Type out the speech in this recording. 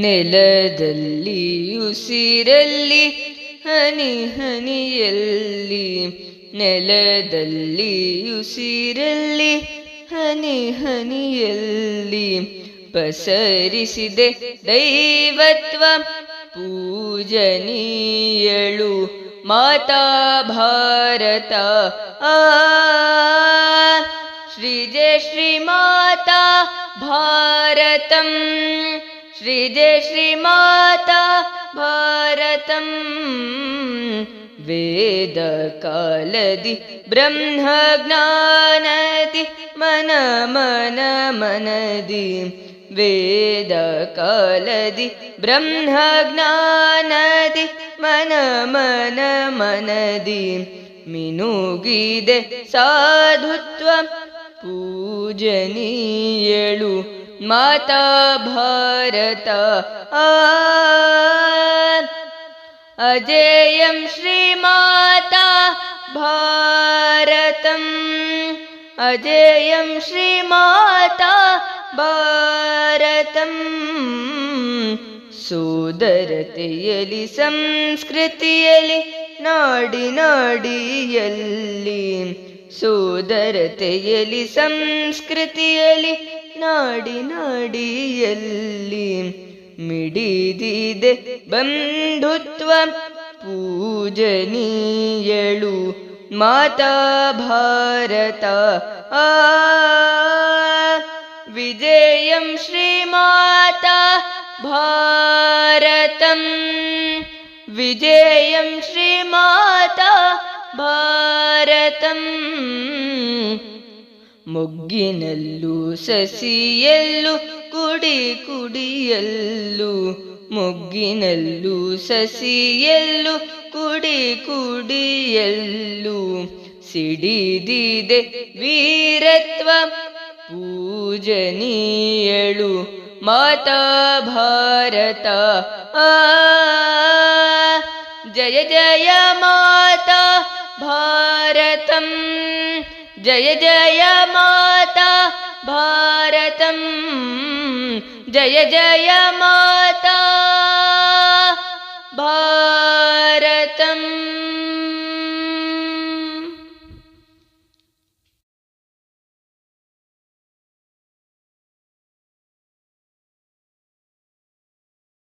ನೆಲದಲ್ಲಿ ಉಸಿರಲ್ಲಿ ಹನಿ ಹನಿಯಲ್ಲಿ, ನೆಲದಲ್ಲಿ ಉಸಿರಲ್ಲಿ ಹನಿ ಹನಿಯಲ್ಲಿ ಪಸರಿಸಿದೆ ದೈವತ್ವ ಪೂಜನೀಯಳು ಮಾತಾ ಭಾರತ. ಶ್ರೀಜಯ ಶ್ರೀ ಮಾತಾ ಭಾರತಂ, ಶ್ರೀಜಯ ಶ್ರೀ ಮಾತಾ ಭಾರತಂ. ವೇದ ಕಾಲದಿ ಬ್ರಹ್ಮ ಜ್ಞಾನದಿ ಮನ ಮನ ಮನದಿ, ವೇದ ಕಾಲದಿ ಬ್ರಹ್ಮ ಜ್ಞಾನದಿ ಮನ ಮನ ಮನದಿ ಮಿನುಗಿದೆ ಸಾಧುತ್ವ ಪೂಜನೀಯಳು ಮಾತಾ ಭಾರತ. ಅಜೇಯಂ ಶ್ರೀ ಮಾತಾ ಭಾರತಂ, ಅಜೇಯಂ ಶ್ರೀ ಮಾತಾ ಭಾರತಂ. ಸೋದರತೆಯಲಿ ಸಂಸ್ಕೃತಿಯಲಿ ನಾಡಿ ನಾಡಿಯಲ್ಲಿ, ಸೋದರತೆಯಲಿ ಸಂಸ್ಕೃತಿಯಲಿ ನಾಡಿ ನಾಡಿಯಲ್ಲಿ ಮಿಡಿದಿದೆ ಬಂಧುತ್ವ ಪೂಜನೀಯಳು ಮಾತಾ ಭಾರತ. ವಿಜಯಂ ಶ್ರೀ ಮಾತಾ ಭಾರತಂ, ವಿಜಯಂ ಶ್ರೀ ಮಾತಾ ಭಾರತಂ. ಮೊಗ್ಗಿನಲ್ಲೂ ಸಸಿಯಲ್ಲೂ ಕುಡಿ ಕುಡಿಯಲ್ಲೂ, ಮೊಗ್ಗಿನಲ್ಲೂ ಸಸಿಯಲ್ಲೂ ಕುಡಿ ಕುಡಿಯಲ್ಲೂ ಸಿಡಿದಿದೆ ವೀರತ್ವ ಪೂಜನೀಯಳು ಮಾತಾ ಭಾರತ. ಜಯ ಜಯ ಮಾತಾ ಭಾರತಂ, ಜಯ ಜಯ ಮಾತಾ ಭಾರತಂ, ಜಯ ಜಯ ಮಾತಾ ಭಾರತ.